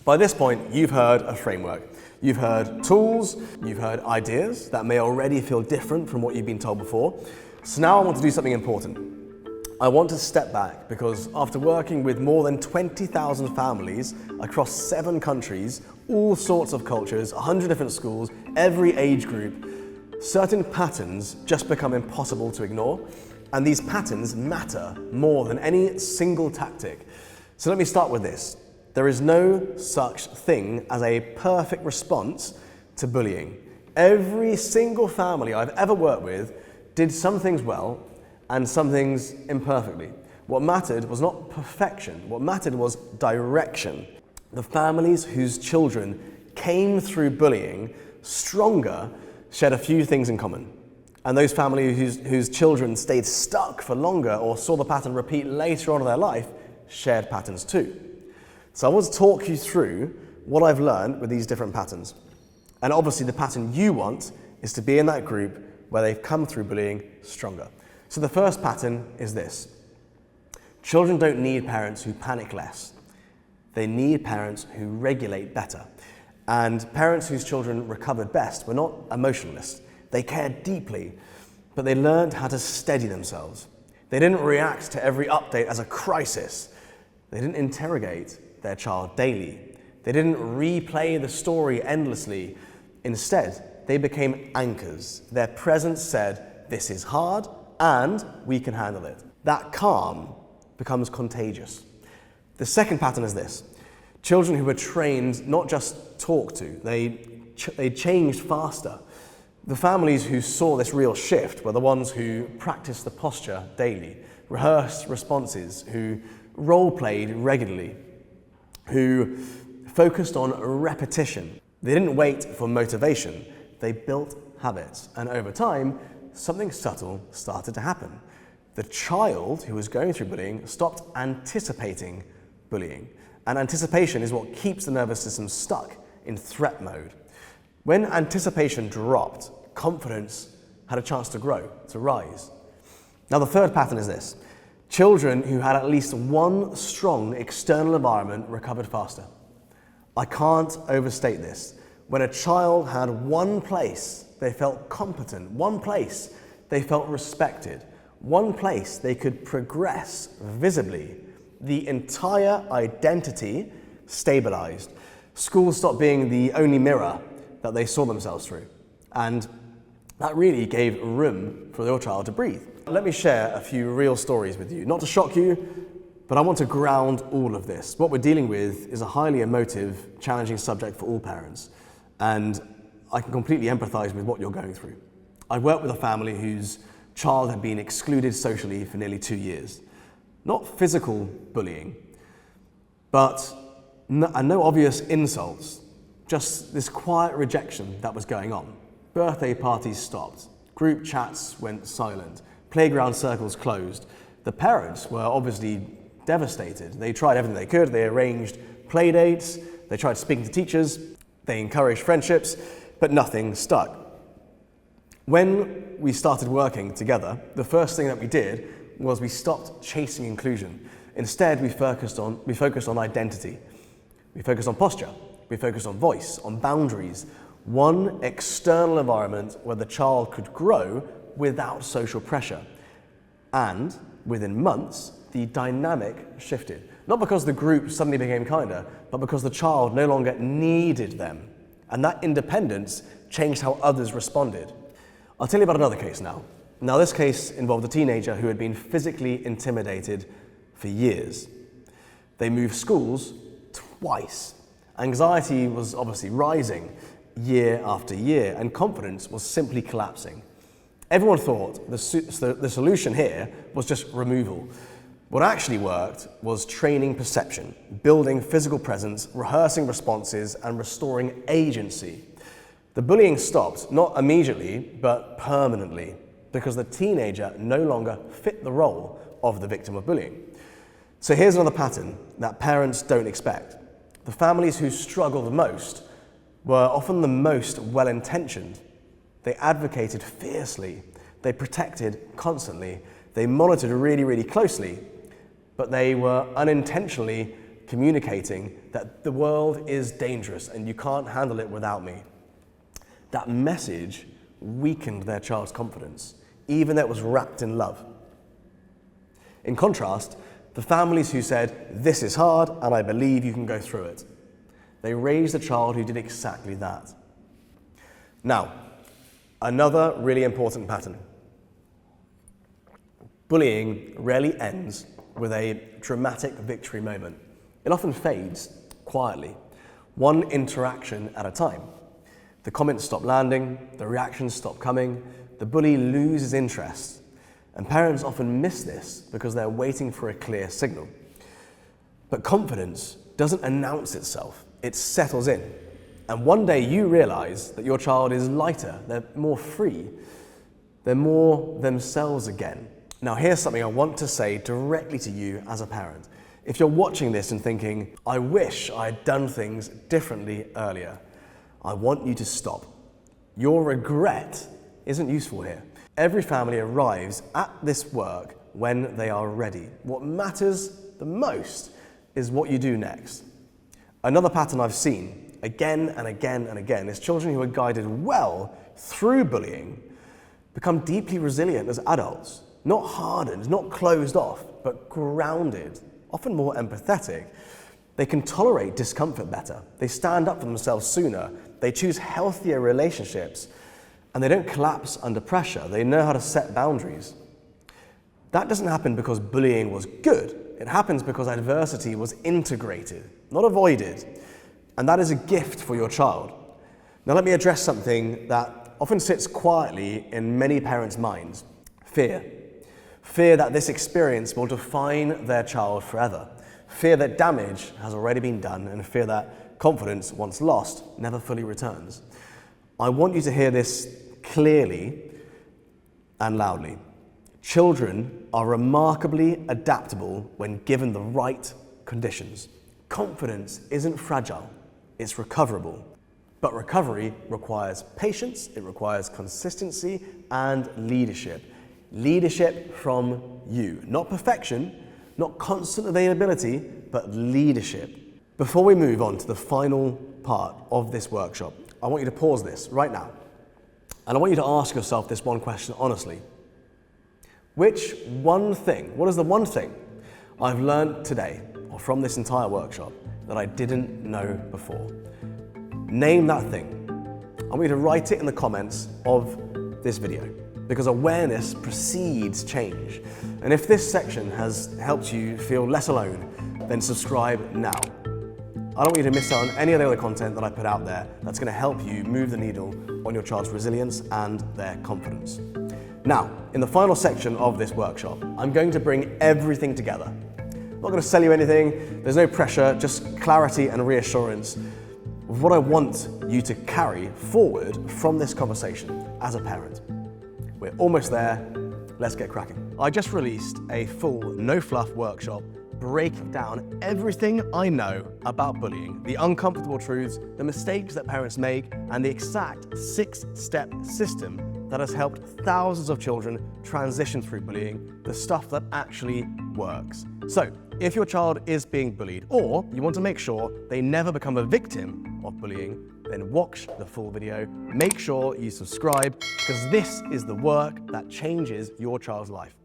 By this point, you've heard a framework. You've heard tools, you've heard ideas that may already feel different from what you've been told before. So now I want to do something important. I want to step back because after working with more than 20,000 families across 7 countries, all sorts of cultures, 100 different schools, every age group, certain patterns just become impossible to ignore. And these patterns matter more than any single tactic. So let me start with this. There is no such thing as a perfect response to bullying. Every single family I've ever worked with did some things well and some things imperfectly. What mattered was not perfection, what mattered was direction. The families whose children came through bullying stronger shared a few things in common. And those families whose children stayed stuck for longer or saw the pattern repeat later on in their life shared patterns too. So I want to talk you through what I've learned with these different patterns. And obviously the pattern you want is to be in that group where they've come through bullying stronger. So the first pattern is this. Children don't need parents who panic less. They need parents who regulate better. And parents whose children recovered best were not emotionalists. They cared deeply, but they learned how to steady themselves. They didn't react to every update as a crisis. They didn't interrogate their child daily. They didn't replay the story endlessly. Instead, they became anchors. Their presence said, "This is hard, and we can handle it." That calm becomes contagious. The second pattern is this. Children who were trained not just talked to, they changed faster. The families who saw this real shift were the ones who practiced the posture daily, rehearsed responses, who role-played regularly, who focused on repetition. They didn't wait for motivation, they built habits. And over time, something subtle started to happen. The child who was going through bullying stopped anticipating bullying. And anticipation is what keeps the nervous system stuck in threat mode. When anticipation dropped, confidence had a chance to grow, to rise. Now the third pattern is this. Children who had at least one strong external environment recovered faster. I can't overstate this. When a child had one place they felt competent, one place they felt respected, one place they could progress visibly, the entire identity stabilized. School stopped being the only mirror that they saw themselves through. And that really gave room for your child to breathe. Let me share a few real stories with you. Not to shock you, but I want to ground all of this. What we're dealing with is a highly emotive, challenging subject for all parents. And I can completely empathize with what you're going through. I worked with a family whose child had been excluded socially for nearly 2 years. Not physical bullying, but no obvious insults, just this quiet rejection that was going on. Birthday parties stopped, group chats went silent, playground circles closed. The parents were obviously devastated. They tried everything they could. They arranged play dates, they tried speaking to teachers, they encouraged friendships, but nothing stuck. When we started working together, the first thing that we did was we stopped chasing inclusion. Instead, we focused on identity. We focused on posture. We focused on voice, on boundaries. One external environment where the child could grow without social pressure. And within months, the dynamic shifted. Not because the group suddenly became kinder, but because the child no longer needed them. And that independence changed how others responded. I'll tell you about another case now. Now, this case involved a teenager who had been physically intimidated for years. They moved schools twice. Anxiety was obviously rising year after year, and confidence was simply collapsing. Everyone thought the solution here was just removal. What actually worked was training perception, building physical presence, rehearsing responses, and restoring agency. The bullying stopped, not immediately, but permanently, because the teenager no longer fit the role of the victim of bullying. So here's another pattern that parents don't expect. The families who struggle the most were often the most well-intentioned. They advocated fiercely, they protected constantly, they monitored really, really closely, but they were unintentionally communicating that the world is dangerous and you can't handle it without me. That message weakened their child's confidence, even though it was wrapped in love. In contrast, the families who said, "This is hard and I believe you can go through it," they raised a child who did exactly that. Now, another really important pattern. Bullying rarely ends with a dramatic victory moment. It often fades quietly, one interaction at a time. The comments stop landing, the reactions stop coming, the bully loses interest. And parents often miss this because they're waiting for a clear signal. But confidence doesn't announce itself, it settles in. And one day you realize that your child is lighter, they're more free, they're more themselves again. Now here's something I want to say directly to you as a parent. If you're watching this and thinking, "I wish I had done things differently earlier," I want you to stop. Your regret isn't useful here. Every family arrives at this work when they are ready. What matters the most is what you do next. Another pattern I've seen again and again and again is children who are guided well through bullying become deeply resilient as adults. Not hardened, not closed off, but grounded, often more empathetic. They can tolerate discomfort better. They stand up for themselves sooner. They choose healthier relationships. And they don't collapse under pressure. They know how to set boundaries. That doesn't happen because bullying was good. It happens because adversity was integrated, not avoided. And that is a gift for your child. Now let me address something that often sits quietly in many parents' minds: fear. Fear that this experience will define their child forever. Fear that damage has already been done, and fear that confidence, once lost, never fully returns. I want you to hear this clearly and loudly. Children are remarkably adaptable when given the right conditions. Confidence isn't fragile, it's recoverable. But recovery requires patience, it requires consistency and leadership. Leadership from you. Not perfection, not constant availability, but leadership. Before we move on to the final part of this workshop, I want you to pause this right now. And I want you to ask yourself this one question honestly. Which one thing, what is the one thing I've learned today or from this entire workshop that I didn't know before? Name that thing. I want you to write it in the comments of this video, because awareness precedes change. And if this section has helped you feel less alone, then subscribe now. I don't want you to miss out on any of the other content that I put out there that's going to help you move the needle on your child's resilience and their confidence. Now, in the final section of this workshop, I'm going to bring everything together. I'm not going to sell you anything, there's no pressure, just clarity and reassurance of what I want you to carry forward from this conversation as a parent. We're almost there, let's get cracking. I just released a full no fluff workshop breaking down everything I know about bullying, the uncomfortable truths, the mistakes that parents make, and the exact 6-step system that has helped thousands of children transition through bullying, the stuff that actually works. So, if your child is being bullied, or you want to make sure they never become a victim of bullying, then watch the full video. Make sure you subscribe, because this is the work that changes your child's life.